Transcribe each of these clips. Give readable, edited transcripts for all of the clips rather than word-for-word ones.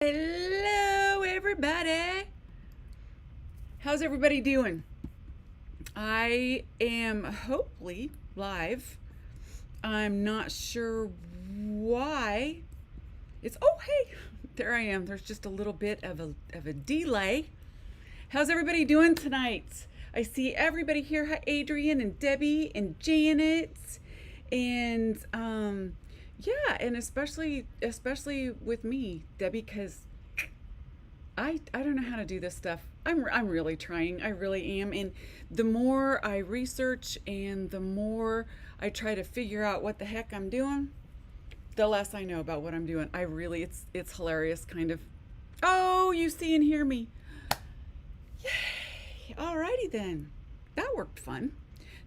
Hello, everybody. How's everybody doing? I am hopefully live. I'm not sure why. Hey, there I am. There's just a little bit of a delay. How's everybody doing tonight? I see everybody here. Hi, Adrian and Debbie and Janet, and yeah, and especially with me, Debbie, because I don't know how to do this stuff. I'm really trying. I really am. And the more I research and the more I try to figure out what the heck I'm doing, the less I know about what I'm doing. It's hilarious, kind of. Oh, you see and hear me. Yay. Alrighty then. That worked fun.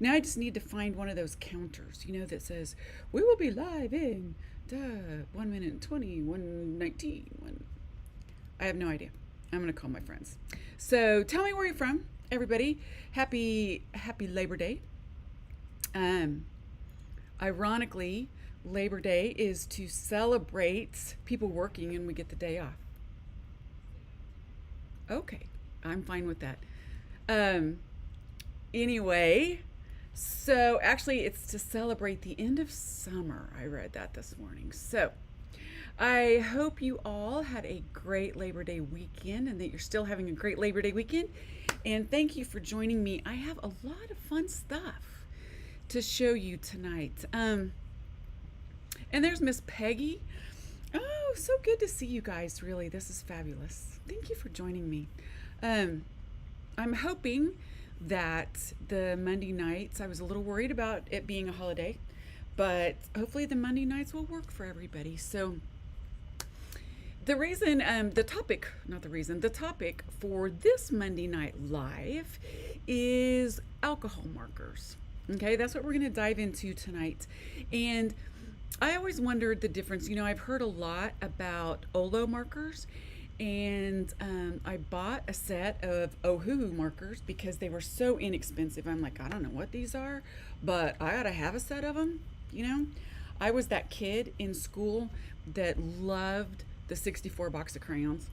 Now I just need to find one of those counters, that says, we will be live in 1 minute and 20, 1:19. I have no idea. I'm going to call my friends. So tell me where you're from, everybody. Happy Labor Day. Ironically, Labor Day is to celebrate people working and we get the day off. Okay, I'm fine with that. Anyway, so actually it's to celebrate the end of summer. I read that this morning. So I hope you all had a great Labor Day weekend and that you're still having a great Labor Day weekend. And thank you for joining me. I have a lot of fun stuff to show you tonight. And there's Miss Peggy. Oh, so good to see you guys, really. This is fabulous. Thank you for joining me. I'm hoping that the Monday nights, I was a little worried about it being a holiday, but hopefully the Monday nights will work for everybody. So the topic for this Monday night live is alcohol markers. Okay, that's what we're going to dive into tonight. And I always wondered the difference. I've heard a lot about OLO markers, and I bought a set of Ohuhu markers because they were so inexpensive. I'm like, I don't know what these are, but I ought to have a set of them. I was that kid in school that loved the 64 box of crayons.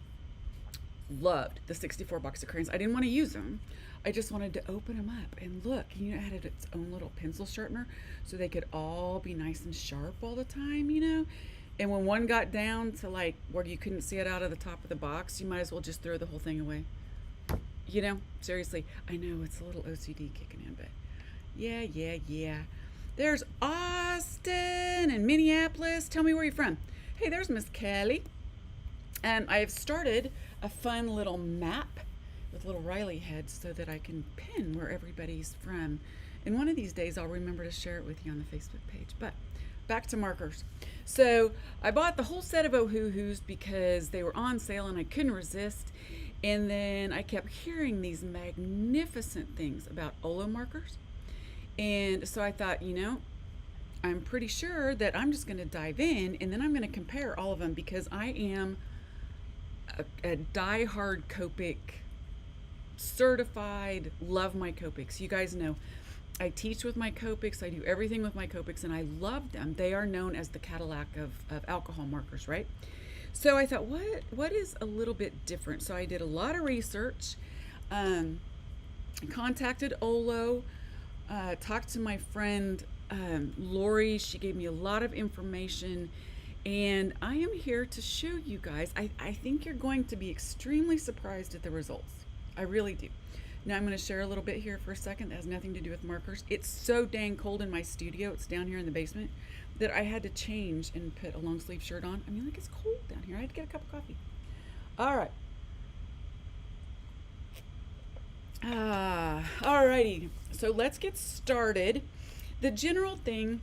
Loved the 64 box of crayons. I didn't want to use them. I just wanted to open them up and look. It had its own little pencil sharpener so they could all be nice and sharp all the time, And when one got down to like where you couldn't see it out of the top of the box, you might as well just throw the whole thing away. Seriously. I know it's a little OCD kicking in, but yeah. There's Austin and Minneapolis. Tell me where you're from. Hey, there's Miss Kelly. I have started a fun little map with little Riley heads so that I can pin where everybody's from. And one of these days I'll remember to share it with you on the Facebook page. But back to markers. So I bought the whole set of Ohuhus because they were on sale and I couldn't resist. And then I kept hearing these magnificent things about OLO markers. And so I thought, I'm pretty sure that I'm just going to dive in and then I'm going to compare all of them because I am a die-hard Copic certified, love my Copics. You guys know I teach with my Copics. I do everything with my Copics and I love them. They are known as the Cadillac of alcohol markers, right? So I thought, what is a little bit different? So I did a lot of research, contacted OLO, talked to my friend Lori. She gave me a lot of information and I am here to show you guys. I think you're going to be extremely surprised at the results. I really do. Now I'm going to share a little bit here for a second that has nothing to do with markers. It's so dang cold in my studio. It's down here in the basement that I had to change and put a long sleeve shirt on. It's cold down here. I had to get a cup of coffee. All right. Alrighty. So let's get started. The general thing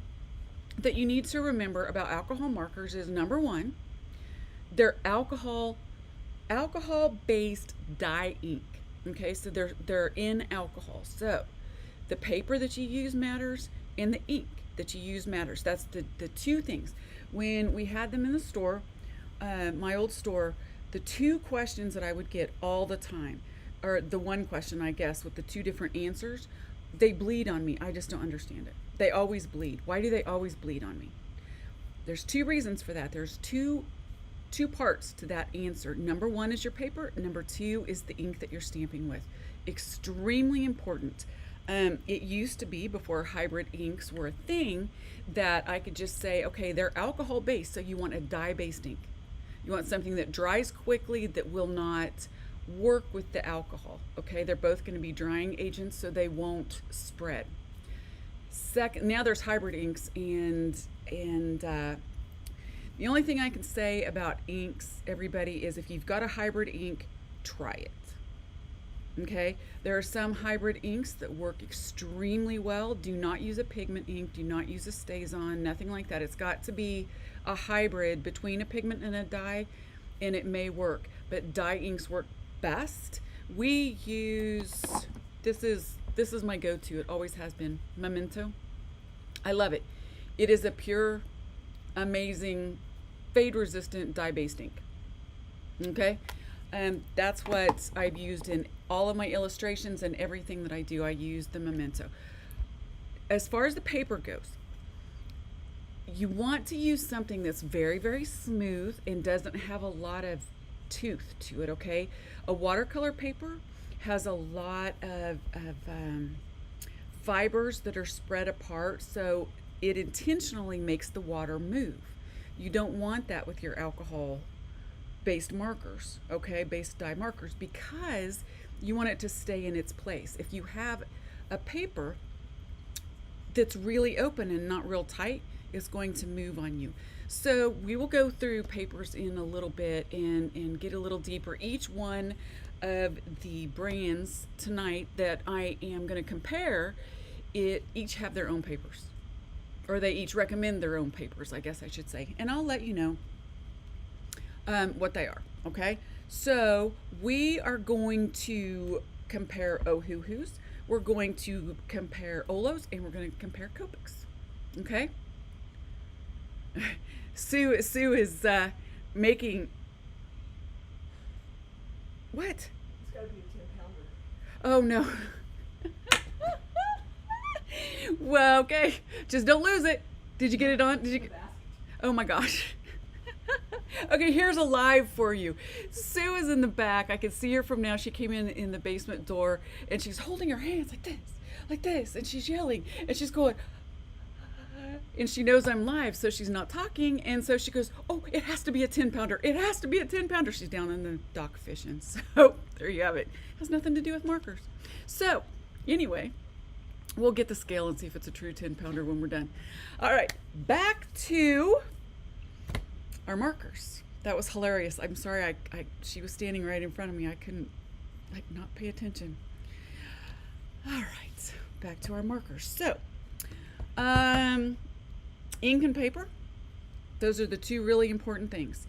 that you need to remember about alcohol markers is number one, they're alcohol-based dye ink. Okay, so they're in alcohol. So the paper that you use matters and the ink that you use matters. That's the two things. When we had them in the store, my old store, the two questions that I would get all the time, or the one question, I guess, with the two different answers, they bleed on me. I just don't understand it. They always bleed. Why do they always bleed on me? There's two reasons for that. There's two two parts to that answer. Number one is your paper. Number two is the ink that you're stamping with. Extremely important. It used to be, before hybrid inks were a thing, that I could just say, okay, they're alcohol based, so you want a dye-based ink. You want something that dries quickly, that will not work with the alcohol. Okay, they're both going to be drying agents, so they won't spread. Second, now there's hybrid inks, and the only thing I can say about inks, everybody, is if you've got a hybrid ink, try it. Okay, there are some hybrid inks that work extremely well. Do not use a pigment ink, do not use a StazOn, nothing like that. It's got to be a hybrid between a pigment and a dye, and it may work, but dye inks work best. We use, this is my go-to, it always has been, Memento. I love it. It is a pure, amazing, fade-resistant dye-based ink. Okay, and that's what I've used in all of my illustrations and everything that I do. I use the Memento. As far as the paper goes, you want to use something that's very, very smooth and doesn't have a lot of tooth to it. Okay, a watercolor paper has a lot of fibers that are spread apart, so it intentionally makes the water move. You don't want that with your alcohol based markers, okay, based dye markers, because you want it to stay in its place. If you have a paper that's really open and not real tight, it's going to move on you. So we will go through papers in a little bit and get a little deeper. Each one of the brands tonight that I am going to compare, each have their own papers, or they each recommend their own papers, I guess I should say, and I'll let you know what they are. Okay, so we are going to compare Ohuhus, we're going to compare OLOs, and we're going to compare Copics. Okay. Sue is making what? It's got to be a 10-pounder. Oh no. Well, okay, just don't lose it. Did you get it on? Did you? Oh my gosh. Okay, here's a live for you. Sue is in the back. I can see her from now. She came in the basement door, and she's holding her hands like this, and she's yelling, and she's going, and she knows I'm live, so she's not talking, and so she goes, oh, it has to be a 10-pounder. It has to be a 10-pounder. She's down in the dock fishing, so there you have it. Has nothing to do with markers. So anyway, we'll get the scale and see if it's a true 10-pounder when we're done. All right, back to our markers. That was hilarious. I'm sorry, she was standing right in front of me. I couldn't not pay attention. All right, back to our markers. So, ink and paper, those are the two really important things.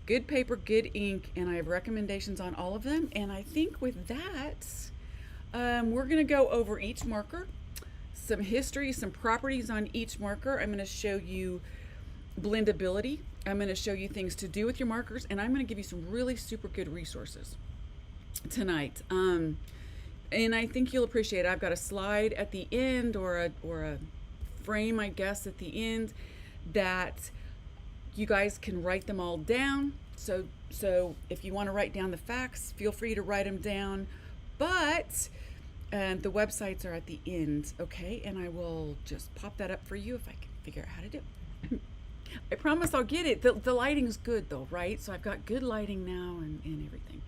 Good paper, good ink, and I have recommendations on all of them. And I think with that, we're going to go over each marker, some history, some properties on each marker. I'm going to show you blendability. I'm going to show you things to do with your markers, and I'm going to give you some really super good resources tonight. And I think you'll appreciate it. I've got a slide at the end, or a frame, I guess, at the end, that you guys can write them all down. So if you want to write down the facts, feel free to write them down. But the websites are at the end, okay? And I will just pop that up for you if I can figure out how to do it. I promise I'll get it. The lighting's good though, right? So I've got good lighting now and everything.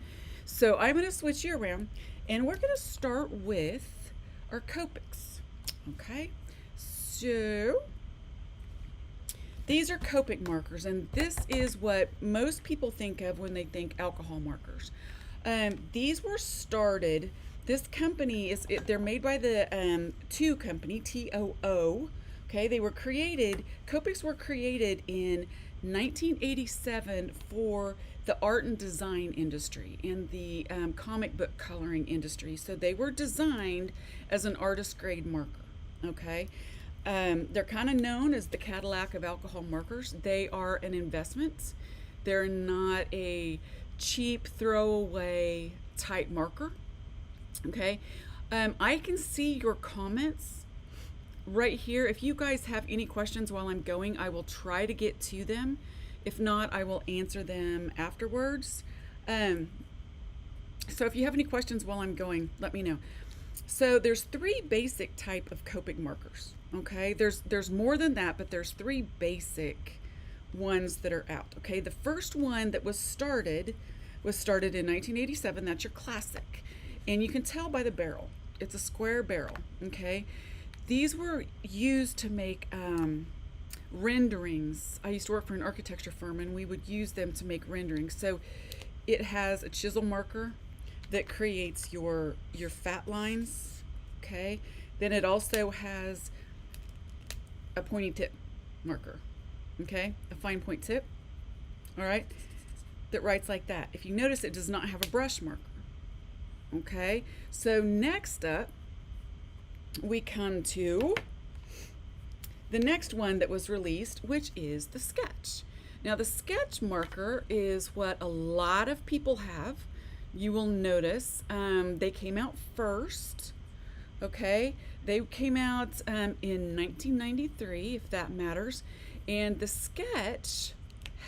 So I'm going to switch you around, and we're going to start with our Copics, okay? So these are Copic markers, and this is what most people think of when they think alcohol markers. These were started, this company, they're made by the TOO company, T-O-O. Okay, they were created, Copics were created in 1987 for the art and design industry and the comic book coloring industry. So they were designed as an artist grade marker, okay? They're kind of known as the Cadillac of alcohol markers. They are an investment. They're not a cheap throwaway type marker, okay? I can see your comments right here. If you guys have any questions while I'm going, I will try to get to them. If not, I will answer them afterwards. So if you have any questions while I'm going, let me know. So there's 3 basic type of Copic markers. Okay, there's more than that, but there's 3 basic ones that are out. Okay, the first one that was started in 1987. That's your classic, and you can tell by the barrel. It's a square barrel. Okay, these were used to make renderings. I used to work for an architecture firm, and we would use them to make renderings. So it has a chisel marker that creates your fat lines. Okay, then it also has a pointy tip marker. Okay, a fine point tip. All right, that writes like that. If you notice, it does not have a brush marker. Okay, so next up we come to the next one that was released, which is the sketch. Now the sketch marker is what a lot of people have. You will notice they came out first. Okay, they came out in 1993, if that matters. And the sketch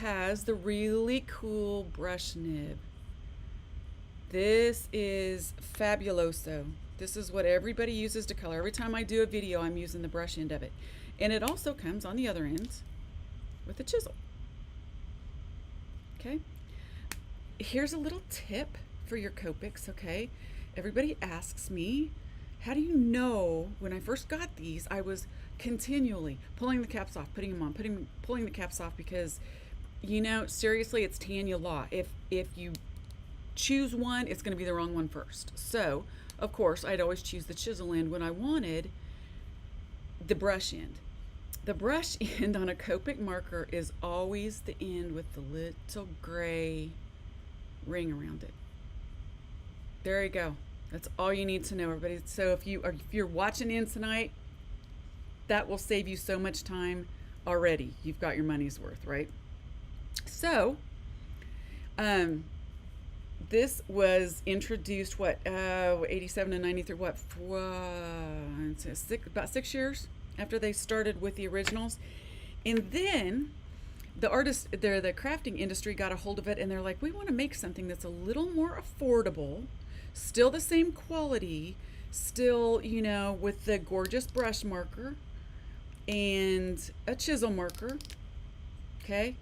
has the really cool brush nib. This is fabuloso. This is what everybody uses to color. Every time I do a video, I'm using the brush end of it. And it also comes on the other end with a chisel. Okay, here's a little tip for your Copics. Okay, everybody asks me, how do you know? When I first got these, I was continually pulling the caps off, putting them on, pulling the caps off, because, you know, seriously, it's Tanya law. If you choose one, it's going to be the wrong one first. So of course I'd always choose the chisel end when I wanted the brush end. The brush end on a Copic marker is always the end with the little gray ring around it. There you go. That's all you need to know, everybody. So if you're watching in tonight, that will save you so much time already. You've got your money's worth, right? So, this was introduced, 87 to 93, about 6 years after they started with the originals. And then the crafting industry got a hold of it, and they're like, we want to make something that's a little more affordable, still the same quality, still, you know, with the gorgeous brush marker and a chisel marker, okay,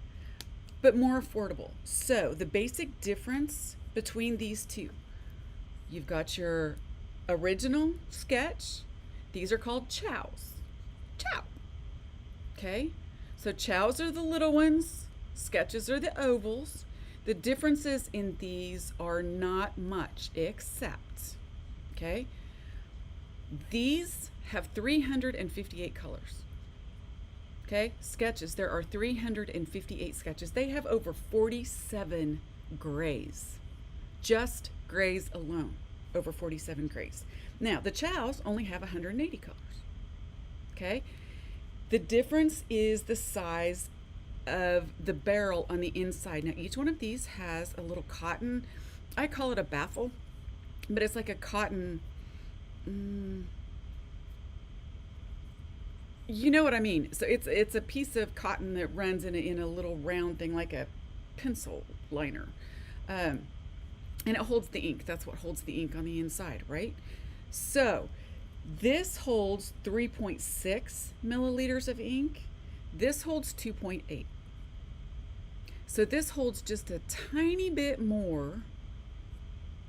but more affordable. So the basic difference between these two, you've got your original sketch. These are called chows. Chow. Okay, so chows are the little ones, sketches are the ovals. The differences in these are not much, except, okay, these have 358 colors. Okay, sketches, there are 358 sketches. They have over 47 grays. Just grays alone, over 47 grays. Now, the chows only have 180 colors. Okay, the difference is the size of the barrel on the inside. Now, each one of these has a little cotton, I call it a baffle, but it's like a cotton, you know what I mean. So it's a piece of cotton that runs in a little round thing, like a pencil liner, and it holds the ink. That's what holds the ink on the inside, right? So this holds 3.6 milliliters of ink. This holds 2.8. So this holds just a tiny bit more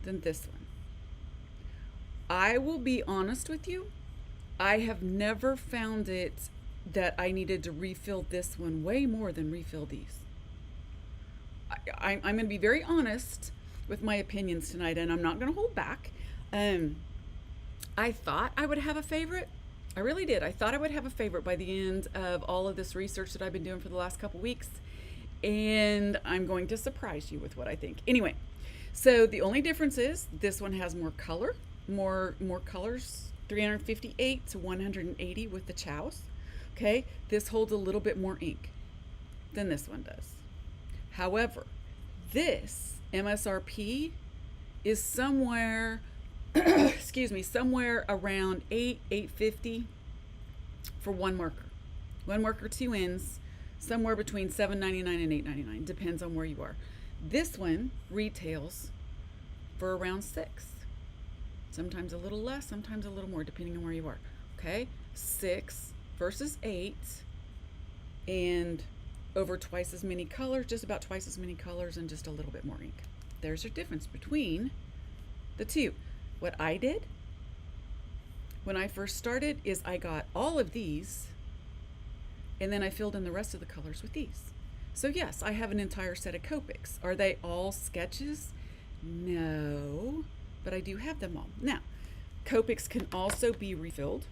than this one. I will be honest with you, I have never found it that I needed to refill this one way more than refill these. I'm going to be very honest with my opinions tonight, and I'm not going to hold back. I thought I would have a favorite. I really did. I thought I would have a favorite by the end of all of this research that I've been doing for the last couple weeks, and I'm going to surprise you with what I think. Anyway, so the only difference is this one has more color, more colors, 358 to 180 with the chows. Okay, this holds a little bit more ink than this one does. However, this MSRP is somewhere excuse me, somewhere around $850 for one marker. One marker, two ends, somewhere between $7.99 and $8.99, depends on where you are. This one retails for around $6. Sometimes a little less, sometimes a little more, depending on where you are. Okay, 6 versus 8, and over twice as many colors, just about twice as many colors, and just a little bit more ink. There's a difference between the two. What I did when I first started is I got all of these, and then I filled in the rest of the colors with these. So yes, I have an entire set of Copics. Are they all sketches? No, but I do have them all. Now, Copics can also be refilled.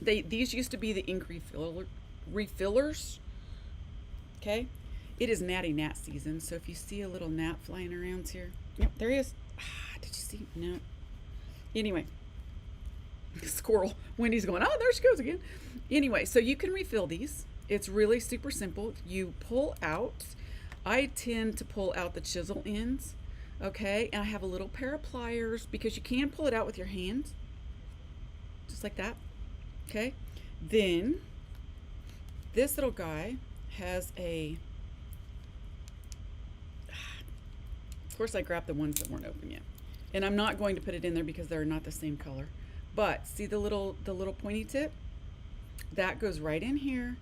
These used to be the ink refillers. Okay, it is natty gnat season, so if you see a little gnat flying around here, yep, there he is. Did you see? No. Anyway, squirrel. Wendy's going, oh, there she goes again. Anyway, so you can refill these. It's really super simple. You pull out. I tend to pull out the chisel ends. Okay, and I have a little pair of pliers because you can pull it out with your hands, just like that. Okay, then this little guy has a, of course I grabbed the ones that weren't open yet, and I'm not going to put it in there because they're not the same color. But see the little pointy tip? That goes right in here,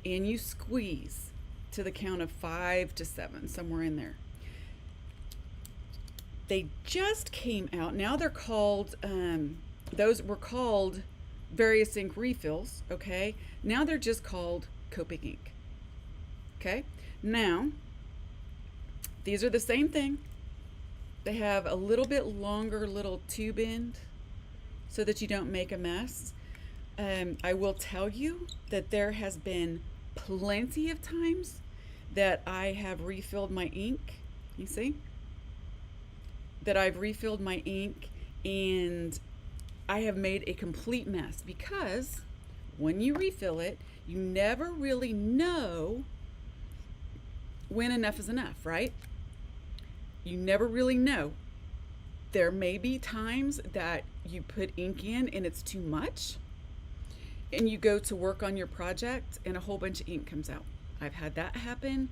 and you squeeze to the count of 5 to 7, somewhere in there. They just came out. Now they're called, those were called various ink refills, okay? Now they're just called Copic ink, okay? Now, these are the same thing. They have a little bit longer little tube end so that you don't make a mess. I will tell you that there has been plenty of times that I have refilled my ink. You see? That I've refilled my ink and I have made a complete mess, because when you refill it, you never really know when enough is enough, right? You never really know. There may be times that you put ink in and it's too much, and you go to work on your project and a whole bunch of ink comes out. I've had that happen.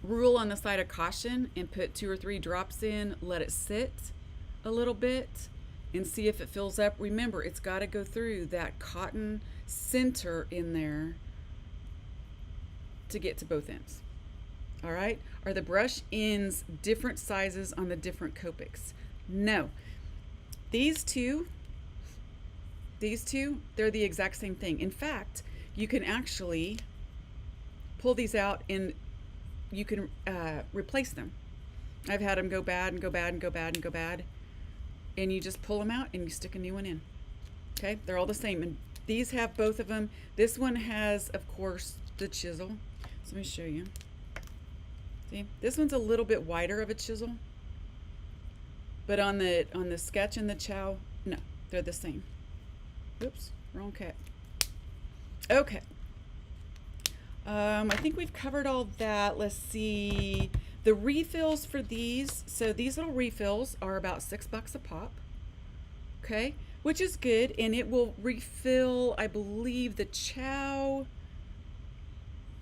Rule on the side of caution and put 2 or 3 drops in, let it sit a little bit and see if it fills up. Remember, it's got to go through that cotton center in there to get to both ends. All right, are the brush ends different sizes on the different Copics? No, these two, they're the exact same thing. In fact, you can actually pull these out and you can replace them. I've had them go bad and go bad and go bad and go bad, and you just pull them out and you stick a new one in. Okay, they're all the same, and these have both of them. This one has, of course, the chisel. So let me show you. See, this one's a little bit wider of a chisel, but on the sketch and the chow, no, they're the same. Oops, wrong cat. Okay. I think we've covered all that. Let's see. The refills for these. So these little refills are about $6 a pop. Okay, which is good, and it will refill, I believe, the chow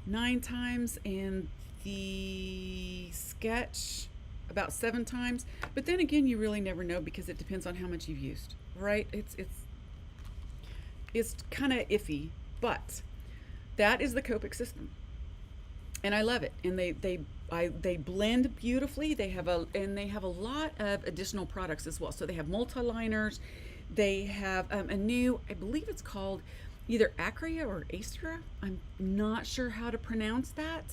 9 times and the sketch about 7 times. But then again, you really never know because it depends on how much you've used, right? It's kind of iffy, but that is the Copic system, and I love it. And they blend beautifully. They have a lot of additional products as well. So they have multi-liners. They have a new, I believe it's called either Acria or Astra. I'm not sure how to pronounce that.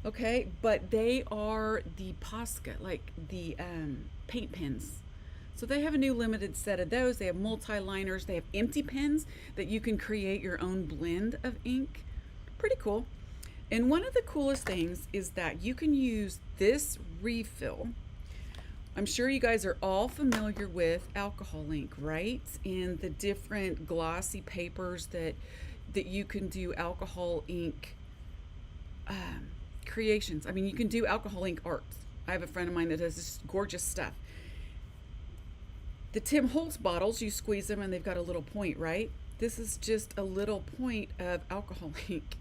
Okay, but they are the Posca, like the paint pens. So they have a new limited set of those. They have multi-liners. They have empty pens that you can create your own blend of ink. Pretty cool. And one of the coolest things is that you can use this refill. I'm sure you guys are all familiar with alcohol ink, right? And the different glossy papers that you can do alcohol ink creations. I mean, you can do alcohol ink art. I have a friend of mine that does this gorgeous stuff. The Tim Holtz bottles, you squeeze them and they've got a little point, right? This is just a little point of alcohol ink.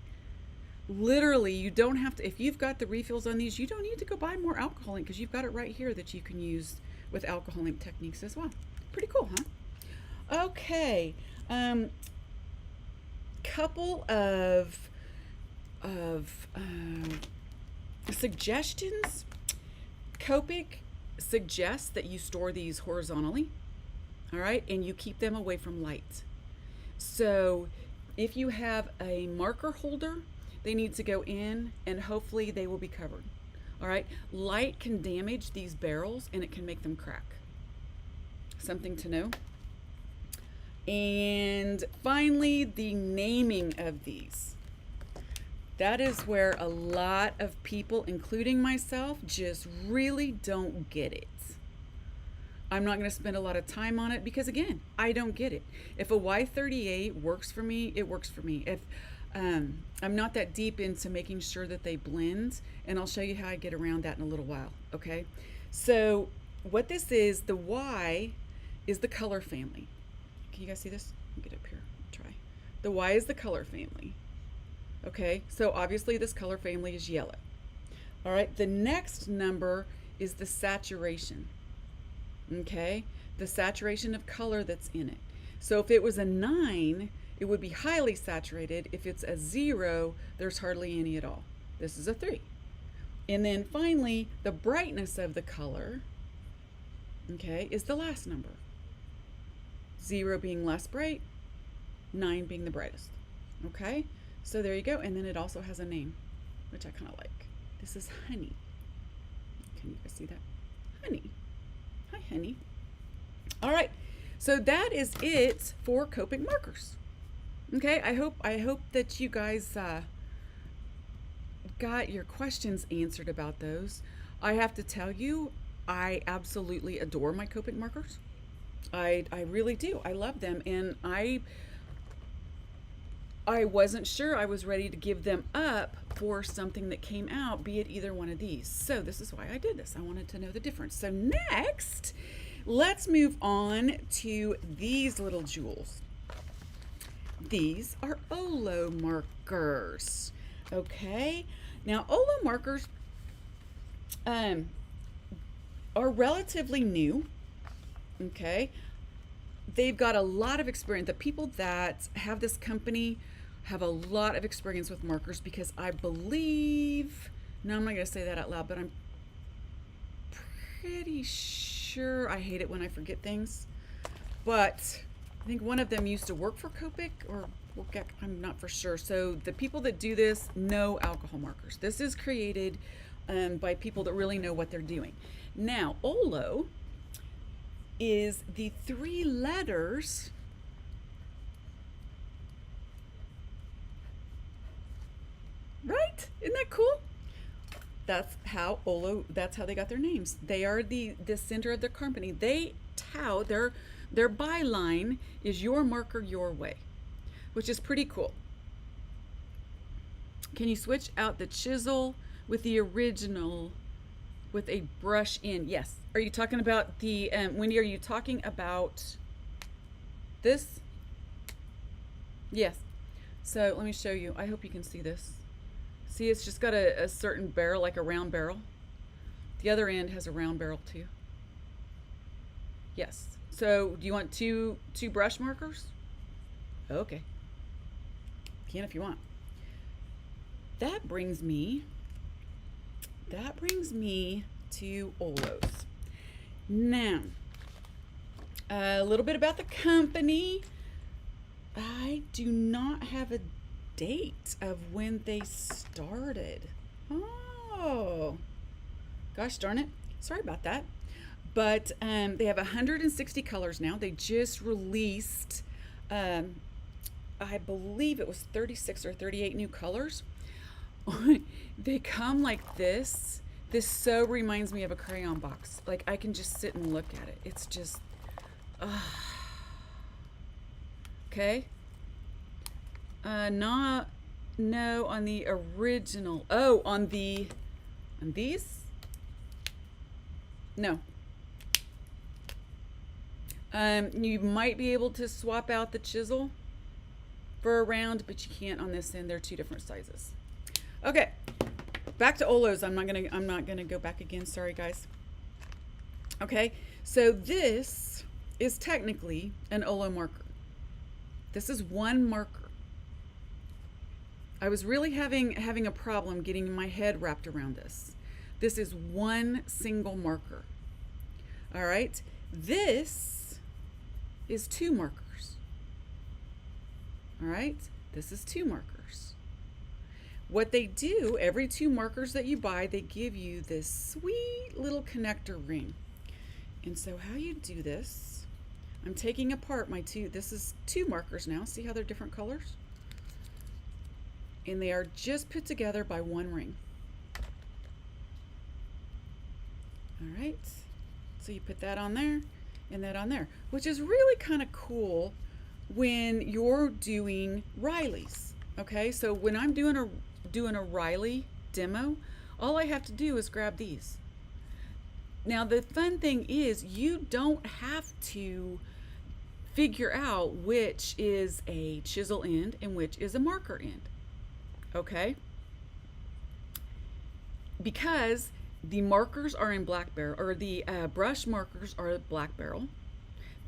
Literally, you don't have to, if you've got the refills on these, you don't need to go buy more alcohol ink because you've got it right here that you can use with alcohol ink techniques as well. Pretty cool, huh? Okay. Couple of suggestions. Copic suggests that you store these horizontally, all right, and you keep them away from light. So if you have a marker holder, they need to go in and hopefully they will be covered. All right, light can damage these barrels and it can make them crack. Something to know. And finally, the naming of these. That is where a lot of people, including myself, just really don't get it. I'm not going to spend a lot of time on it because, again, I don't get it. If a Y38 works for me, it works for me. If I'm not that deep into making sure that they blend, and I'll show you how I get around that in a little while, okay? So what this is, the Y is the color family. Can you guys see this? Let me get up here, try. The Y is the color family. Okay, so obviously this color family is yellow. All right, the next number is the saturation. Okay, the saturation of color that's in it. So if it was a 9, it would be highly saturated. If it's a 0, there's hardly any at all. This is a 3. And then finally, the brightness of the color, okay, is the last number. 0 being less bright, 9 being the brightest. Okay, so there you go. And then it also has a name, which I kind of like. This is honey. Can you guys see that? Honey. Hi, honey. All right, so that is it for Copic markers. Okay, I hope that you guys got your questions answered about those. I have to tell you, I absolutely adore my Copic markers. I really do. I love them, and I wasn't sure I was ready to give them up for something that came out, be it either one of these. So this is why I did this. I wanted to know the difference. So next, let's move on to these little jewels. These are OLO markers. Okay, now OLO markers are relatively new. Okay, they've got a lot of experience. The people that have this company have a lot of experience with markers because I believe, no, I'm not going to say that out loud, but I'm pretty sure, I hate it when I forget things, but I think one of them used to work for Copic or work at, I'm not for sure. So the people that do this know alcohol markers. This is created by people that really know what they're doing. Now, OLO is the 3 letters right? Isn't that cool? That's how OLO, that's how they got their names. They are the center of their company. They tout, their byline is your marker your way, which is pretty cool. Can you switch out the chisel with the original with a brush in? Yes. Are you talking about the, Wendy, are you talking about this? Yes. So let me show you. I hope you can see this. See, it's just got a certain barrel, like a round barrel. The other end has a round barrel too. Yes. So do you want two brush markers? Okay. Can if you want. That brings me to OLOs. Now, a little bit about the company. I do not have a date of when they started. Oh, gosh darn it. Sorry about that. But they have 160 colors now. They just released, I believe it was 36 or 38 new colors. They come like this. This so reminds me of a crayon box. Like I can just sit and look at it. It's just, okay. No, on the original. Oh, on these? No. You might be able to swap out the chisel. for a round, but you can't on this end. They're two different sizes. Okay, back to OLOs. I'm not gonna go back again. Sorry, guys. Okay, so this is technically an OLO marker. This is one marker. I was really having a problem getting my head wrapped around this. This is one single marker. All right, this is two markers. All right, this is two markers. What they do, every two markers that you buy, they give you this sweet little connector ring. And so how you do this, I'm taking apart my this is two markers now. See how they're different colors? And they are just put together by one ring. All right, so you put that on there and that on there, which is really kind of cool when you're doing Rileys. Okay, so when I'm doing a Riley demo, all I have to do is grab these. Now the fun thing is you don't have to figure out which is a chisel end and which is a marker end. Okay, because the markers are in black barrel, or the brush markers are black barrel.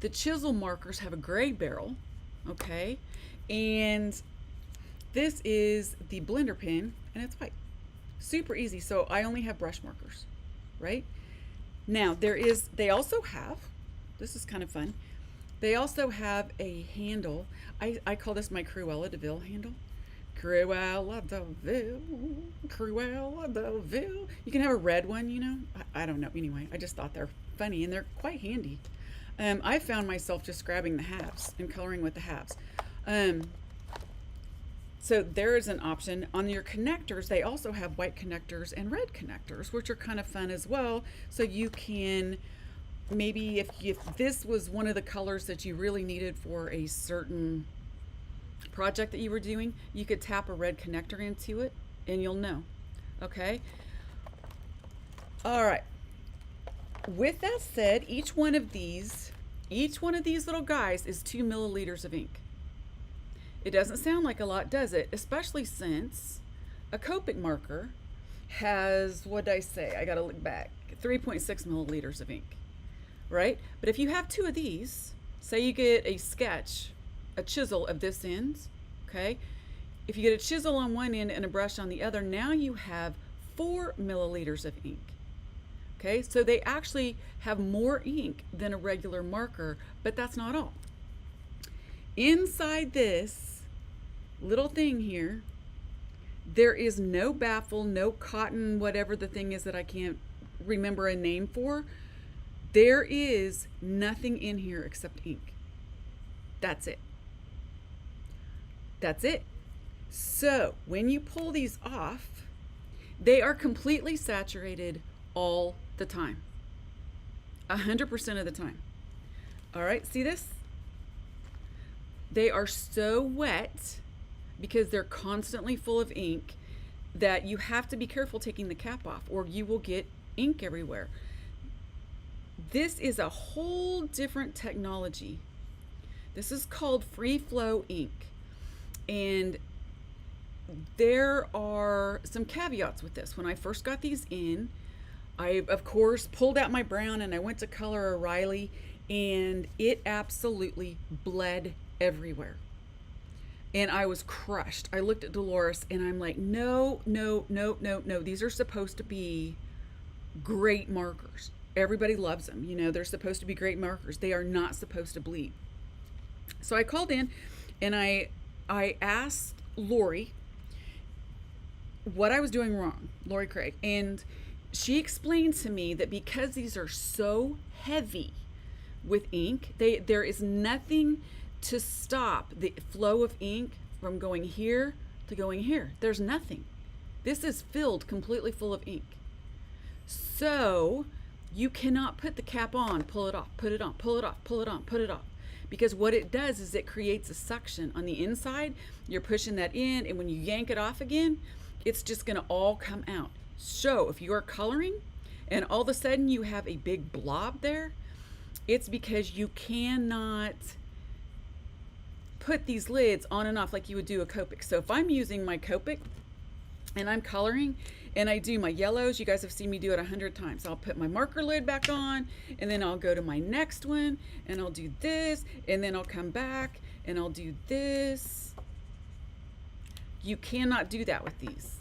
The chisel markers have a gray barrel, okay? And this is the blender pen, and it's white. Super easy, so I only have brush markers, right? Now, they also have, this is kind of fun, they also have a handle. I call this my Cruella de Vil handle. Cruella de Vil, Cruella de Vil. You can have a red one, you know. I don't know. Anyway, I just thought they're funny and they're quite handy. I found myself just grabbing the halves and coloring with the halves. So there is an option. On your connectors, they also have white connectors and red connectors, which are kind of fun as well. So you can, maybe if this was one of the colors that you really needed for a certain project that you were doing, you could tap a red connector into it and you'll know. Okay, all right, with that said, each one of these little guys is 2 milliliters of ink. It doesn't sound like a lot, does it? Especially since a Copic marker has, what did I say? I gotta look back. 3.6 milliliters of ink, right? But if you have 2 of these, say you get a sketch, a chisel of this end, okay? If you get a chisel on one end and a brush on the other, now you have 4 milliliters of ink. Okay, so they actually have more ink than a regular marker, but that's not all. Inside this little thing here, there is no baffle, no cotton, whatever the thing is that I can't remember a name for. There is nothing in here except ink. That's it. That's it. So when you pull these off, they are completely saturated all the time. 100% of the time. All right, see this? They are so wet because they're constantly full of ink that you have to be careful taking the cap off or you will get ink everywhere. This is a whole different technology. This is called free flow ink. And there are some caveats with this. When I first got these in, I, of course, pulled out my brown and I went to color a Riley, and it absolutely bled everywhere. And I was crushed. I looked at Dolores and I'm like, no, no, no, no, no. These are supposed to be great markers. Everybody loves them. You know, they're supposed to be great markers. They are not supposed to bleed. So I called in and I asked Lori what I was doing wrong, Lori Craig, and she explained to me that because these are so heavy with ink, there is nothing to stop the flow of ink from going here to going here. There's nothing. This is filled completely full of ink. So you cannot put the cap on, pull it off, put it on, pull it off, pull it on, put it off. Because what it does is it creates a suction on the inside. You're pushing that in, and when you yank it off again, it's just gonna all come out. So if you're coloring and all of a sudden you have a big blob there, it's because you cannot put these lids on and off like you would do a Copic. So if I'm using my Copic and I'm coloring and I do my yellows, you guys have seen me do it 100 times. I'll put my marker lid back on, and then I'll go to my next one and I'll do this, and then I'll come back and I'll do this. You cannot do that with these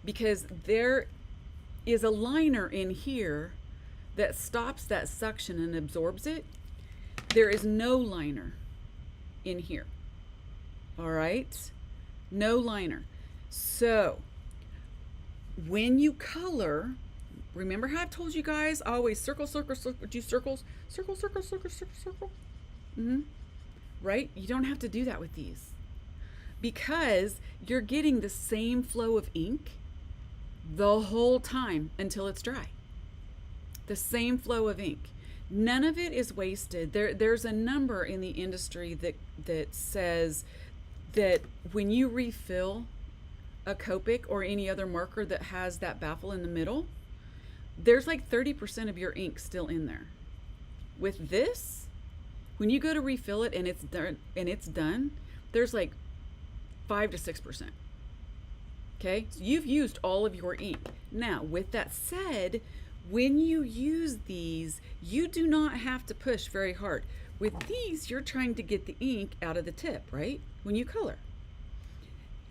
because there is a liner in here that stops that suction and absorbs it. There is no liner in here. All right? No liner. So when you color, remember how I've told you guys, always circle, circle, circle, do circles, circle, circle, circle, circle, circle. Right? You don't have to do that with these because you're getting the same flow of ink the whole time until it's dry. The same flow of ink. None of it is wasted. There's a number in the industry that says that when you refill a Copic or any other marker that has that baffle in the middle, there's like 30% of your ink still in there. With this, when you go to refill it and it's done, there's like 5 to 6%. Okay, so you've used all of your ink. Now, with that said, when you use these, you do not have to push very hard. With these, you're trying to get the ink out of the tip, right? When you color.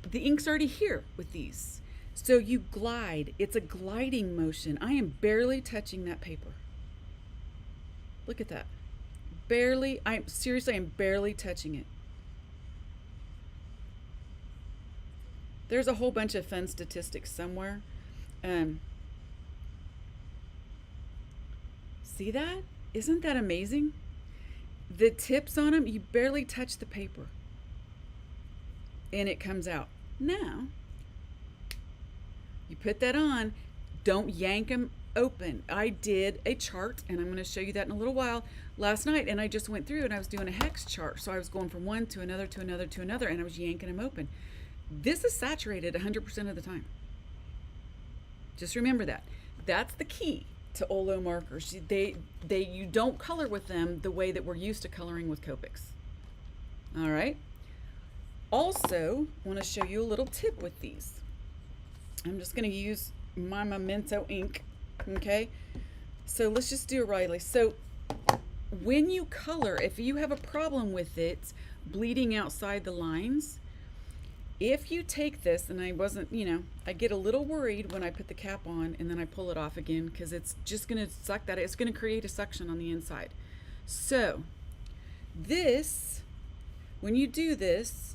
The ink's already here with these. So you glide. It's a gliding motion. I am barely touching that paper. Look at that. Barely, I'm barely touching it. There's a whole bunch of fun statistics somewhere. See that? Isn't that amazing? The tips on them, you barely touch the paper. And it comes out. Now, you put that on, don't yank them open. I did a chart, and I'm going to show you that in a little while, last night, and I just went through and I was doing a hex chart. So I was going from one to another, to another, to another, and I was yanking them open. This is saturated 100% of the time. Just remember that. That's the key to OLO markers. You don't color with them the way that we're used to coloring with Copics. All right. Also, I want to show you a little tip with these. I'm just going to use my Memento ink. Okay. So let's just do it rightly. So when you color, if you have a problem with it bleeding outside the lines, if you take this, and I get a little worried when I put the cap on and then I pull it off again because it's just going to suck that. It's going to create a suction on the inside. So this, when you do this,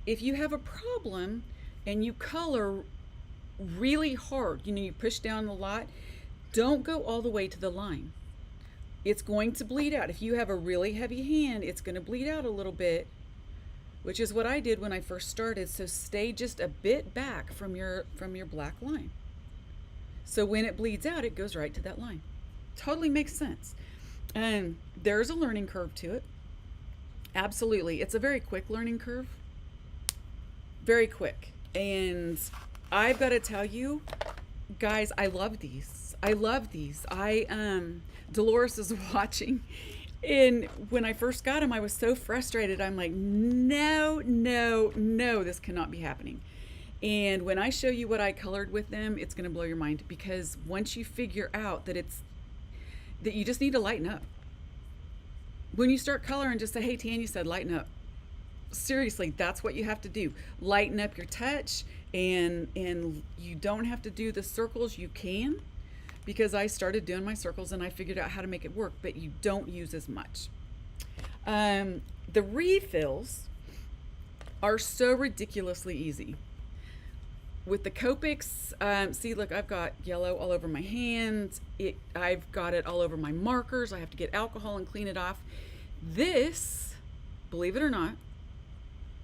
if you have a problem and you color really hard, you push down a lot, don't go all the way to the line. It's going to bleed out. If you have a really heavy hand, it's going to bleed out a little bit, which is what I did when I first started. So stay just a bit back from your black line. So when it bleeds out, it goes right to that line. Totally makes sense. And there's a learning curve to it. Absolutely. It's a very quick learning curve. Very quick. And I've got to tell you, guys, I love these. I love these. Dolores is watching. And when I first got them, I was so frustrated. I'm like, no, this cannot be happening. And when I show you what I colored with them, it's going to blow your mind, because once you figure out that you just need to lighten up. When you start coloring, just say, hey, Tanya said lighten up. Seriously, that's what you have to do. Lighten up your touch, and you don't have to do the circles. You can, because I started doing my circles and I figured out how to make it work, but you don't use as much. The refills are so ridiculously easy. With the Copics, see, look, I've got yellow all over my hands. I've got it all over my markers. I have to get alcohol and clean it off. This, believe it or not,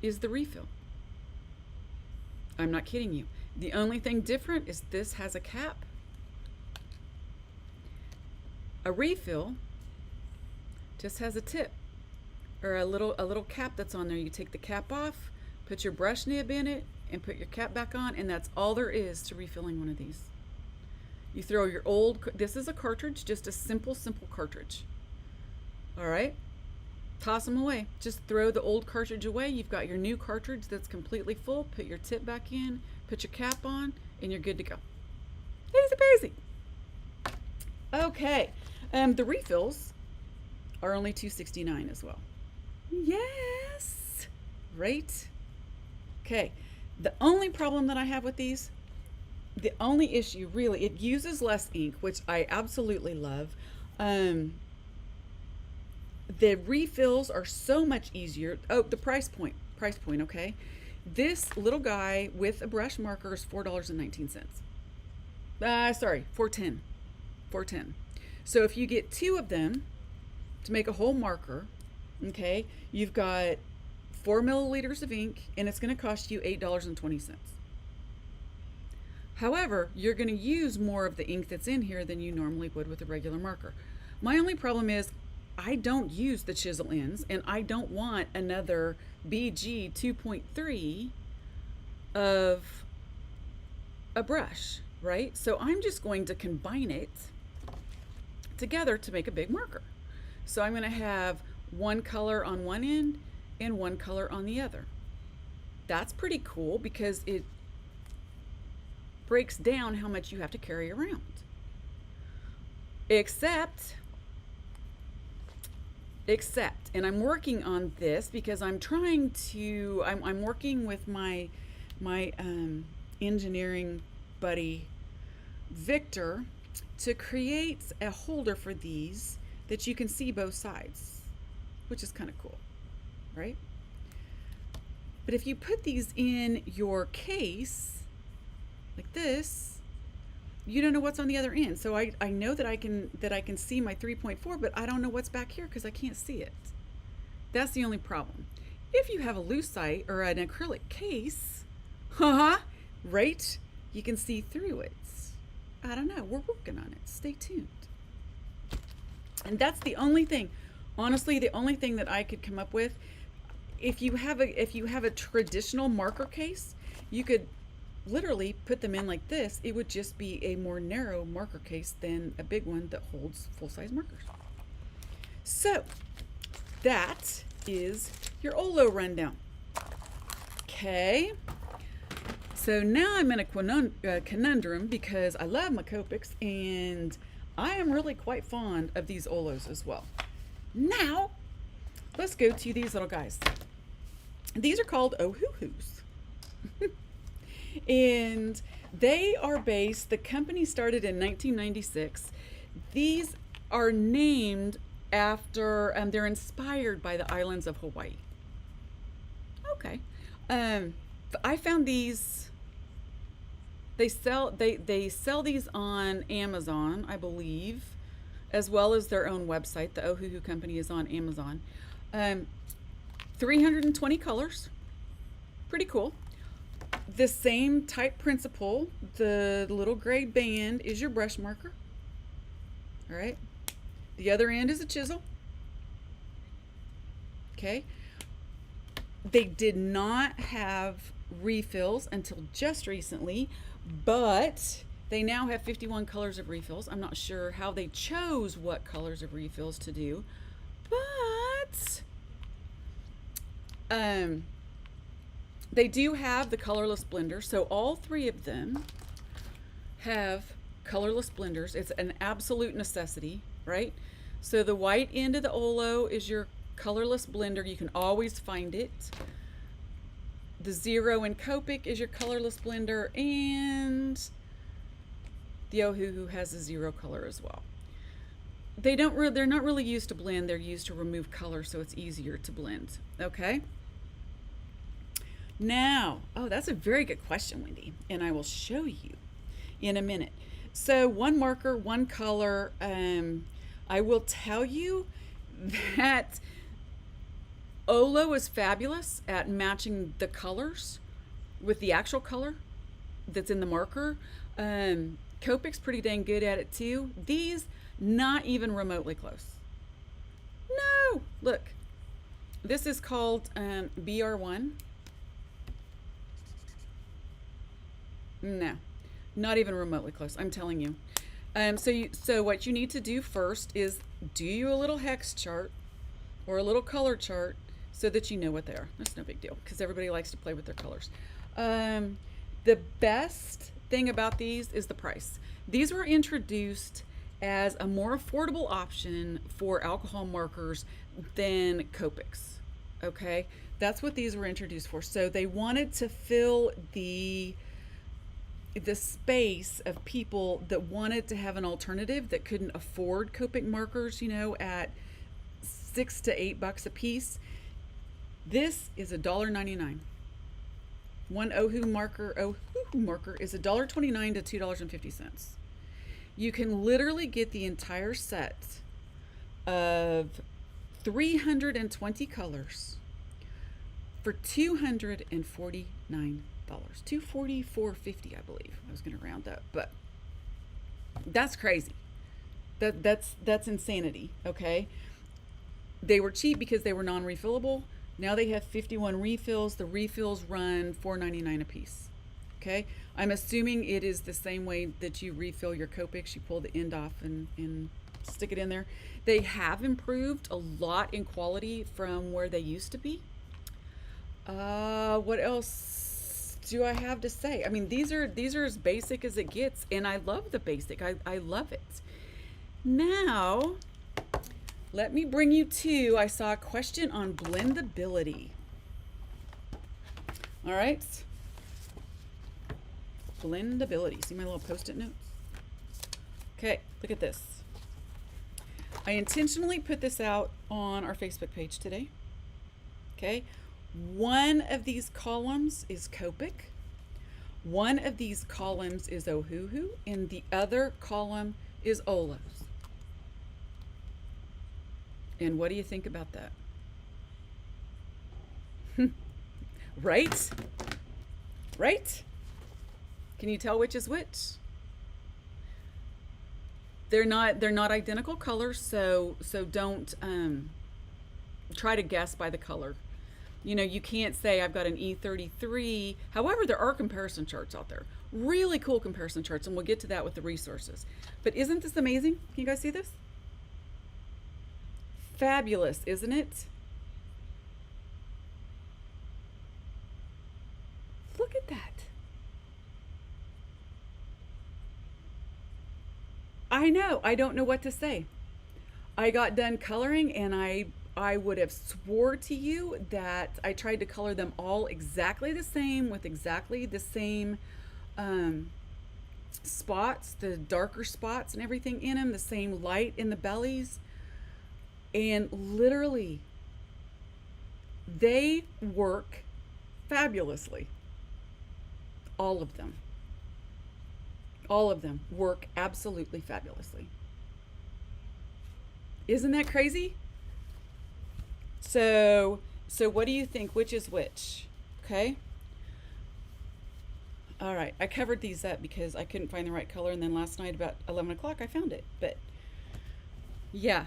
is the refill. I'm not kidding you. The only thing different is this has a cap. A refill just has a tip, or a little cap that's on there. You take the cap off, put your brush nib in it, and put your cap back on, and that's all there is to refilling one of these. You throw your this is a cartridge, just a simple cartridge. All right? Toss them away. Just throw the old cartridge away. You've got your new cartridge that's completely full. Put your tip back in, put your cap on, and you're good to go. Easy peasy. Okay. The refills are only $2.69 as well. Yes. Right? Okay. The only problem that I have with these, the only issue really, it uses less ink, which I absolutely love. The refills are so much easier. Oh, the price point, okay? This little guy with a brush marker is $4.19. Sorry, $4.10. So if you get 2 of them to make a whole marker, okay, you've got 4 milliliters of ink, and it's going to cost you $8.20. However, you're going to use more of the ink that's in here than you normally would with a regular marker. My only problem is I don't use the chisel ends, and I don't want another BG 2.3 of a brush, right? So I'm just going to combine it together to make a big marker. So I'm going to have one color on one end and one color on the other. That's pretty cool because it breaks down how much you have to carry around. Except, and I'm working on this because I'm trying to, I'm working with my engineering buddy, Victor, to create a holder for these that you can see both sides, which is kind of cool, right? But if you put these in your case, like this, you don't know what's on the other end. So I know that I can see my 3.4, but I don't know what's back here because I can't see it. That's the only problem. If you have a lucite or an acrylic case, right, you can see through it. I don't know. We're working on it. Stay tuned. And that's the only thing. Honestly, the only thing that I could come up with, if you have a traditional marker case, you could literally put them in like this. It would just be a more narrow marker case than a big one that holds full-size markers. So that is your OLO rundown. Okay. So now I'm in a conundrum because I love my Copics and I am really quite fond of these OLOs as well. Now, let's go to these little guys. These are called Ohuhus. And they are based, the company started in 1996. These are named after, they're inspired by the islands of Hawaii. Okay. I found these, they sell these on Amazon, I believe, as well as their own website. The Ohuhu company is on Amazon. 320 colors. Pretty cool. The same type principle. The little gray band is your brush marker. All right. The other end is a chisel. Okay. They did not have refills until just recently, but they now have 51 colors of refills. I'm not sure how they chose what colors of refills to do, but they do have the colorless blender. So all 3 of them have colorless blenders. It's an absolute necessity, right? So the white end of the OLO is your colorless blender. You can always find it. The 0 in Copic is your colorless blender, and the Ohuhu has a 0 color as well. They're not really used to blend. They're used to remove color, so it's easier to blend. Okay. Now, oh, that's a very good question, Wendy, and I will show you in a minute. So 1 marker, 1 color. I will tell you that OLO is fabulous at matching the colors with the actual color that's in the marker. Copic's pretty dang good at it too. These, not even remotely close. No, look. This is called BR1. No, not even remotely close. I'm telling you. So what you need to do first is do you a little hex chart. or a little color chart so that you know what they are. That's no big deal because everybody likes to play with their colors. The best thing about these is the price. These were introduced as a more affordable option for alcohol markers than Copics. Okay, that's what these were introduced for. So they wanted to fill the space of people that wanted to have an alternative that couldn't afford Copic markers, you know, at $6 to $8 a piece. This is $1.99. One Ohuhu marker is $1.29 to $2.50. You can literally get the entire set of 320 colors for $249. $244.50, I believe. I was going to round up, but that's crazy. That's insanity. Okay, they were cheap because they were non-refillable. Now they have 51 refills. The refills run $4.99 a piece. Okay, I'm assuming it is the same way that you refill your Copics. You pull the end off and stick it in there. They have improved a lot in quality from where they used to be. What else do I have to say? I mean, these are as basic as it gets, and I love the basic. I love it. Now, let me bring you to, I saw a question on blendability. All right. Blendability. See my little post-it notes? Okay, look at this. I intentionally put this out on our Facebook page today. Okay. One of these columns is Copic. One of these columns is Ohuhu, and the other column is OLOs. And what do you think about that? Right? Right? Can you tell which is which? They're not identical colors, so don't try to guess by the color. You know, you can't say I've got an E33. However, there are comparison charts out there. Really cool comparison charts, and we'll get to that with the resources. But isn't this amazing? Can you guys see this? Fabulous, isn't it? Look at that. I know, I don't know what to say. I got done coloring and I would have swore to you that I tried to color them all exactly the same with exactly the same spots, the darker spots and everything in them, the same light in the bellies. And literally, they work fabulously. All of them. All of them work absolutely fabulously. Isn't that crazy? So what do you think? Which is which? Okay. All right. I covered these up because I couldn't find the right color. And then last night about 11 o'clock, I found it. But yeah.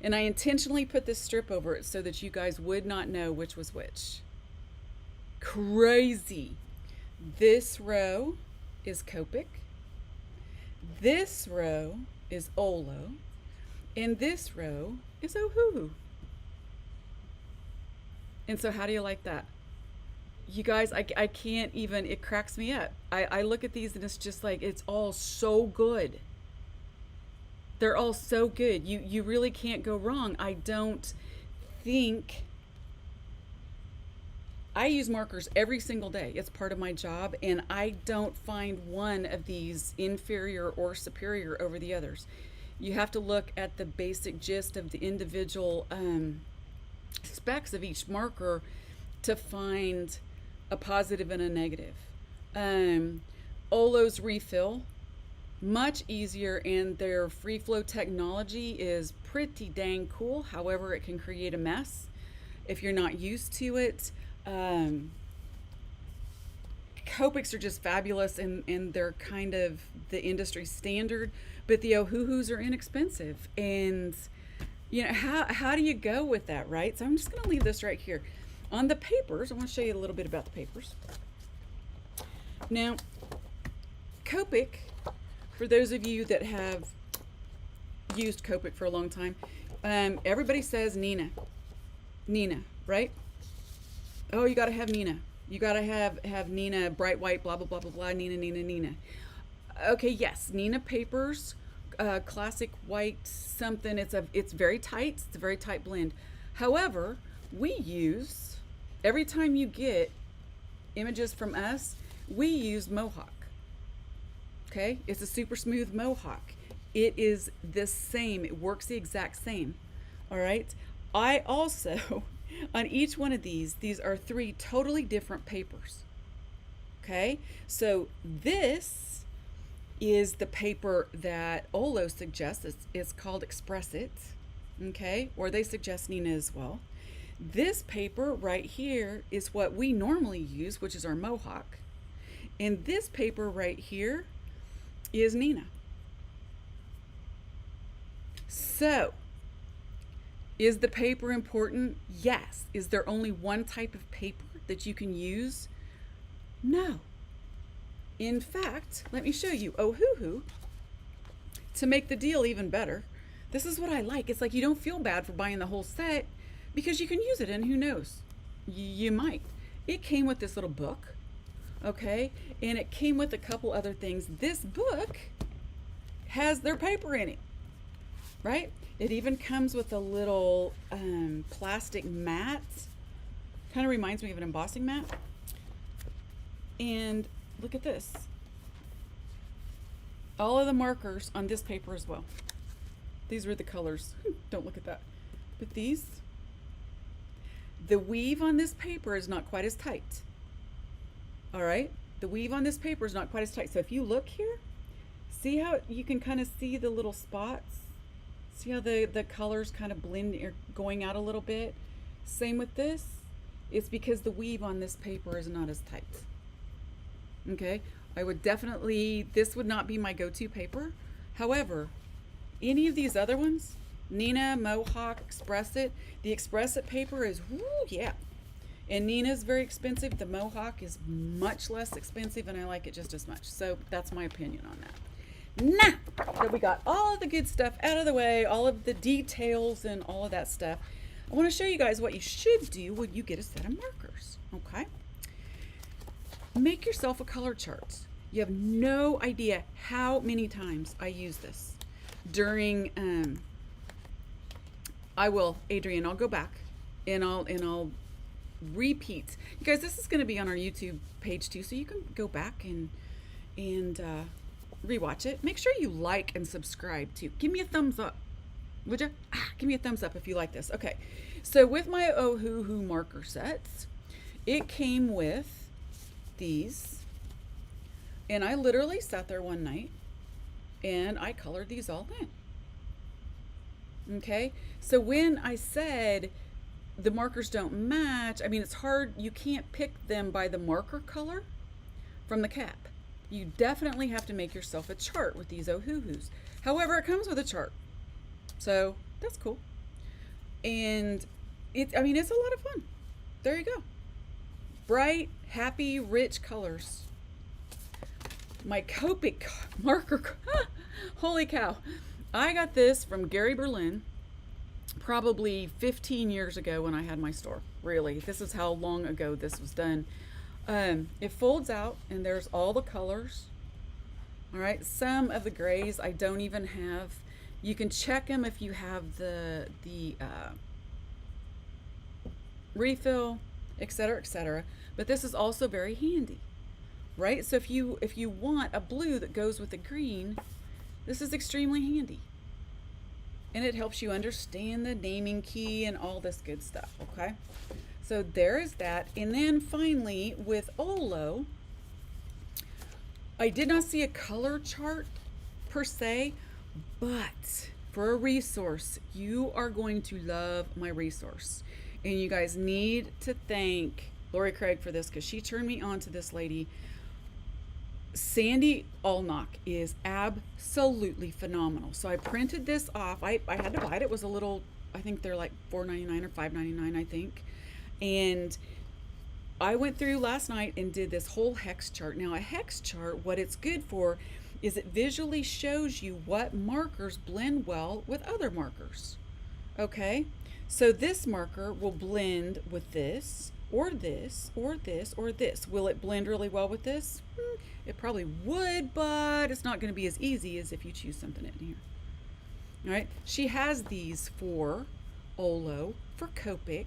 And I intentionally put this strip over it so that you guys would not know which was which. Crazy. This row is Copic. This row is OLO. And this row is Ohuhu. And so how do you like that? You guys, I can't even, it cracks me up. I look at these and it's just like, it's all so good. They're all so good. You really can't go wrong. I don't think, I use markers every single day. It's part of my job, and I don't find one of these inferior or superior over the others. You have to look at the basic gist of the individual specs of each marker to find a positive and a negative. OLO's refill, much easier, and their free flow technology is pretty dang cool. However, it can create a mess if you're not used to it. Copics are just fabulous, and they're kind of the industry standard, but the Ohuhus are inexpensive. And you know, how do you go with that, right? So I'm just going to leave this right here. On the papers, I want to show you a little bit about the papers. Now, Copic, for those of you that have used Copic for a long time, Everybody says Nina. Nina, right? Oh, you gotta have Nina. You gotta have Nina, bright white, blah blah blah blah blah. Nina, Nina, Nina. Okay, yes, Nina papers, classic white something. It's very tight. It's a very tight blend. However, we use every time you get images from us, we use Mohawk. Okay, it's a super smooth Mohawk. It is the same. It works the exact same. All right. I also, on each one of these are 3 totally different papers. Okay, so this is the paper that OLO suggests. It's called Express It. Okay, or they suggest Nina as well. This paper right here is what we normally use, which is our Mohawk. And this paper right here is Nina. So, is the paper important? Yes. Is there only one type of paper that you can use? No. In fact, let me show you Ohuhu to make the deal even better. This is what I like. It's like you don't feel bad for buying the whole set because you can use it, and who knows? You might. It came with this little book, okay? And it came with a couple other things. This book has their paper in it, right? It even comes with a little plastic mat. Kind of reminds me of an embossing mat. And look at this. All of the markers on this paper as well. These were the colors. Don't look at that. But these, the weave on this paper is not quite as tight. All right? The weave on this paper is not quite as tight. So if you look here, see how you can kind of see the little spots? See how the colors kind of blend or going out a little bit? Same with this. It's because the weave on this paper is not as tight. Okay? I would definitely, this would not be my go-to paper. However, any of these other ones, Nina, Mohawk, Express It, the Express It paper is, whoo, yeah. And Nina's very expensive. The Mohawk is much less expensive, and I like it just as much. So that's my opinion on that. Now that we got all of the good stuff out of the way, all of the details and all of that stuff, I want to show you guys what you should do when you get a set of markers, okay? Make yourself a color chart. You have no idea how many times I use this during, Adrian, I'll go back and I'll repeat. You guys, this is going to be on our YouTube page too, so you can go back and rewatch it. Make sure you like and subscribe too. Give me a thumbs up, would you? Give me a thumbs up if you like this. Okay, so with my Ohuhu marker sets, it came with these, and I literally sat there one night and I colored these all in. Okay, so when I said the markers don't match, I mean, it's hard, you can't pick them by the marker color from the cap. You definitely have to make yourself a chart with these Ohuhus. However, it comes with a chart, so that's cool. And it's a lot of fun. There you go. Bright, happy, rich colors. My Copic marker, holy cow. I got this from Gary Berlin probably 15 years ago when I had my store. Really, this is how long ago this was done. It folds out and there's all the colors. All right, some of the grays I don't even have. You can check them if you have the refill, etc., etc. But this is also very handy, right? So if you want a blue that goes with the green, this is extremely handy. And it helps you understand the naming key and all this good stuff, okay? So there is that. And then finally, with OLO, I did not see a color chart per se, but for a resource, you are going to love my resource. And you guys need to thank Lori Craig for this because she turned me on to this lady. Sandy Allnock is absolutely phenomenal. So I printed this off. I had to buy it. It was a little, I think they're like $4.99 or $5.99, I think. And I went through last night and did this whole hex chart. Now a hex chart, what it's good for is it visually shows you what markers blend well with other markers. Okay, so this marker will blend with this, or this, or this, or this. Will it blend really well with this? It probably would, but it's not going to be as easy as if you choose something in here. All right, she has these for OLO, for Copic,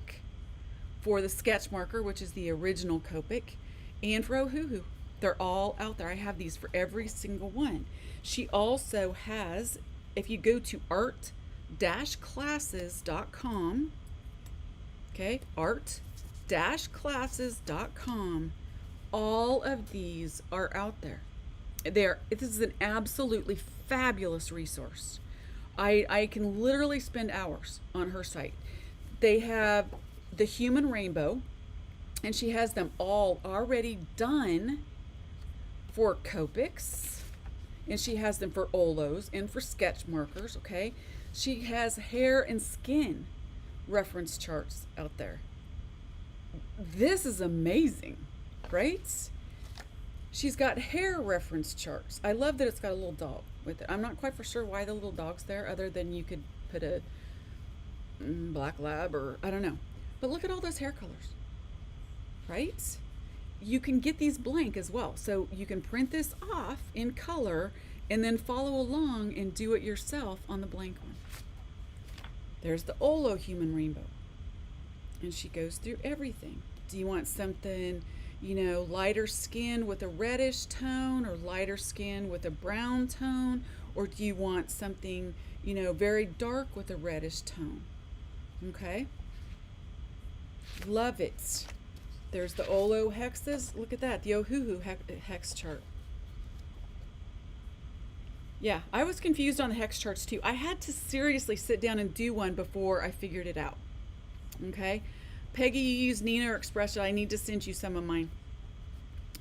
for the sketch marker, which is the original Copic, and for Ohuhu. They're all out there. I have these for every single one. She also has, if you go to art-classes.com, okay, art-classes.com, all of these are out there. This is an absolutely fabulous resource. I can literally spend hours on her site. They have the human rainbow, and she has them all already done for Copics, and she has them for OLOs and for sketch markers, okay? She has hair and skin reference charts out there. This is amazing, right? She's got hair reference charts. I love that it's got a little dog with it. I'm not quite for sure why the little dog's there, other than you could put a black lab or I don't know. But look at all those hair colors, right? You can get these blank as well. So you can print this off in color and then follow along and do it yourself on the blank one. There's the OLO human rainbow. And she goes through everything. Do you want something, you know, lighter skin with a reddish tone, or lighter skin with a brown tone? Or do you want something, you know, very dark with a reddish tone? Okay. Love it. There's the OLO hexes. Look at that, the Ohuhu hex chart. Yeah, I was confused on the hex charts too. I had to seriously sit down and do one before I figured it out. Okay. Peggy, you use Nina or Expression. I need to send you some of mine.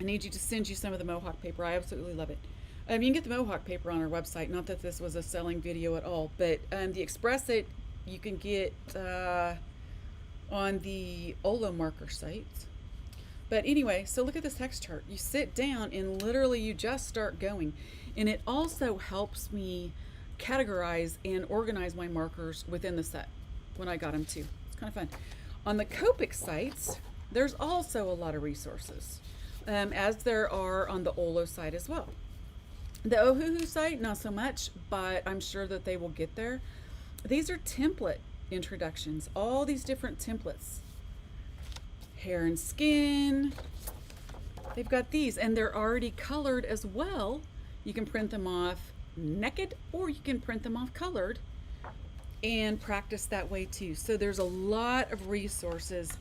I need you to send you some of the Mohawk paper. I absolutely love it. You can get the Mohawk paper on our website. Not that this was a selling video at all, but the Express It you can get on the OLO marker site. But anyway, so look at this hex chart. You sit down and literally you just start going. And it also helps me categorize and organize my markers within the set when I got them too. It's kind of fun. On the Copic sites, there's also a lot of resources, as there are on the OLO site as well. The Ohuhu site, not so much, but I'm sure that they will get there. These are template introductions, all these different templates. Hair and skin, they've got these, and they're already colored as well. You can print them off naked, or you can print them off colored and practice that way too. So there's a lot of resources.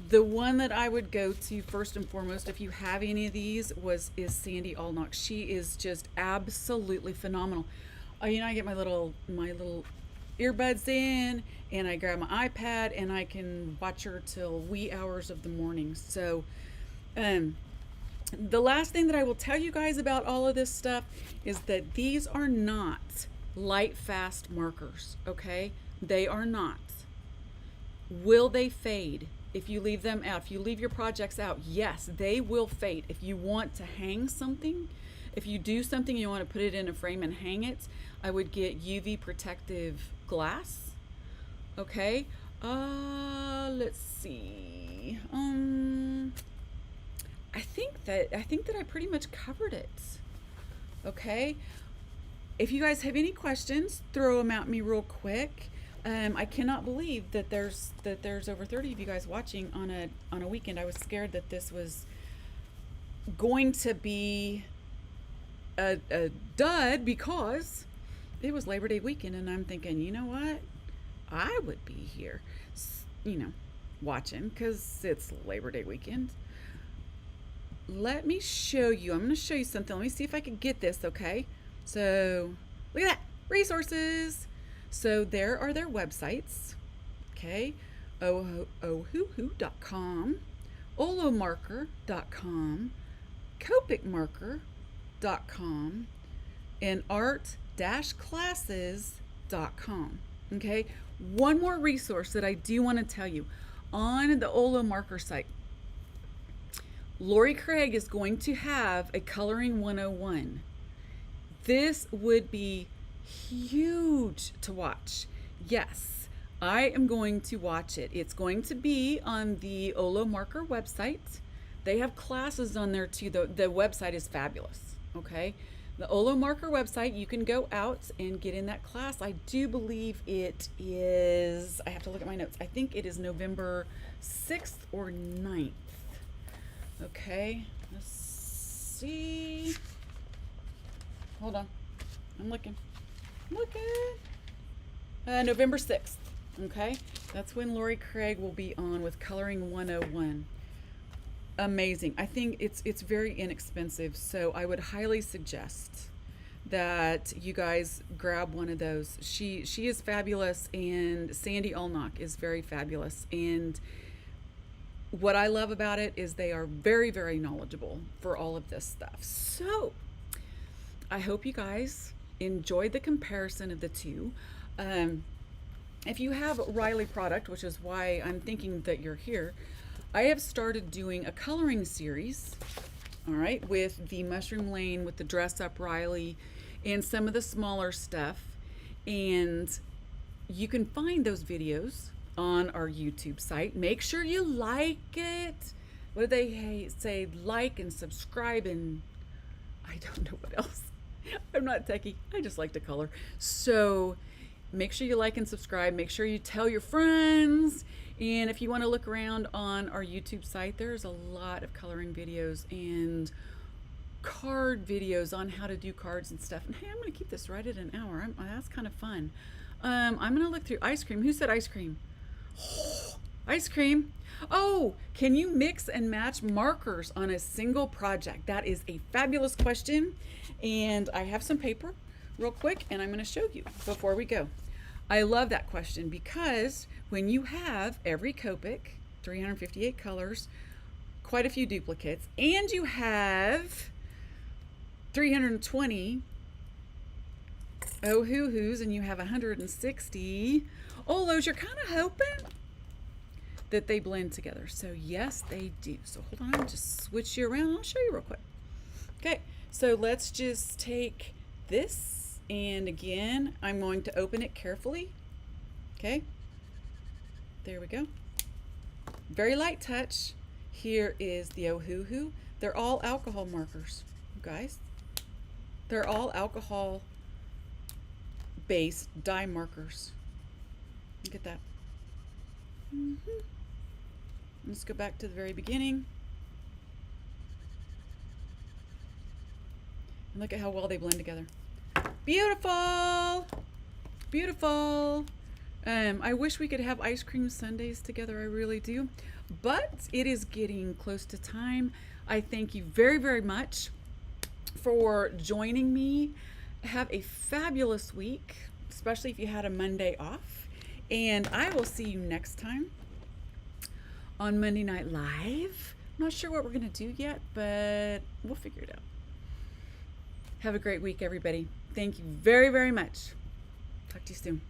The one that I would go to first and foremost, if you have any of these, is Sandy Allnock. She is just absolutely phenomenal. You know, I get my little earbuds in, and I grab my iPad, and I can watch her till wee hours of the morning. So the last thing that I will tell you guys about all of this stuff is that these are not light fast markers, okay? They are not. Will they fade if you leave them out? If you leave your projects out, yes, they will fade. If you want to hang something, if you do something, you want to put it in a frame and hang it, I would get UV protective glass. Okay. Let's see. I think that I pretty much covered it. Okay. If you guys have any questions, throw them at me real quick. I cannot believe that there's over 30 of you guys watching on a weekend. I was scared that this was going to be a dud because it was Labor Day weekend, and I'm thinking, you know what? I would be here, you know, watching because it's Labor Day weekend. Let me show you. I'm going to show you something. Let me see if I can get this, okay? So, look at that. Resources. So, there are their websites, okay? Ohuhu.com, olomarker.com, copicmarker.com, and art-classes.com, okay? One more resource that I do want to tell you. On the OLO marker site, Lori Craig is going to have a Coloring 101. This would be huge to watch Yes, I am going to watch it. It's going to be on the OLO Marker website. They have classes on there too. The website is fabulous. Okay. The OLO Marker website, you can go out and get in that class. I do believe it is, I have to look at my notes. I think it is November 6th or 9th. Okay. Let's see. Hold on. I'm looking. November 6th. Okay. That's when Lori Craig will be on with Coloring 101. Amazing. I think it's very inexpensive, so I would highly suggest that you guys grab one of those. She is fabulous, and Sandy Allnock is very fabulous. And what I love about it is they are very, very knowledgeable for all of this stuff. So I hope you guys enjoyed the comparison of the two. If you have Riley product, which is why I'm thinking that you're here, I have started doing a coloring series, all right, with the Mushroom Lane, with the Dress Up Riley, and some of the smaller stuff. And you can find those videos on our YouTube site. Make sure you like it. What do they say? Like and subscribe, and I don't know what else. I'm not techie. I just like to color. So make sure you like and subscribe. Make sure you tell your friends. And if you want to look around on our YouTube site, there's a lot of coloring videos and card videos on how to do cards and stuff. And hey, I'm going to keep this right at an hour. That's kind of fun. I'm going to look through ice cream. Who said ice cream? Oh, ice cream. Oh, can you mix and match markers on a single project? That is a fabulous question. And I have some paper real quick, and I'm going to show you before we go. I love that question because when you have every Copic, 358 colors, quite a few duplicates, and you have 320 Ohuhus and you have 160 OLOs, you're kind of hoping that they blend together. So yes, they do. So hold on, I'll just switch you around. I'll show you real quick. Okay, so let's just take this. And again, I'm going to open it carefully. Okay, there we go. Very light touch. Here is the Ohuhu. They're all alcohol markers, you guys. They're all alcohol based dye markers. Look at that. Let's go back to the very beginning. And look at how well they blend together. Beautiful, beautiful. I wish we could have ice cream sundaes together. I really do, but it is getting close to time. I thank you very, very much for joining me. Have a fabulous week, especially if you had a Monday off. And I will see you next time on Monday Night Live. I'm not sure what we're going to do yet, but we'll figure it out. Have a great week, everybody. Thank you very, very much. Talk to you soon.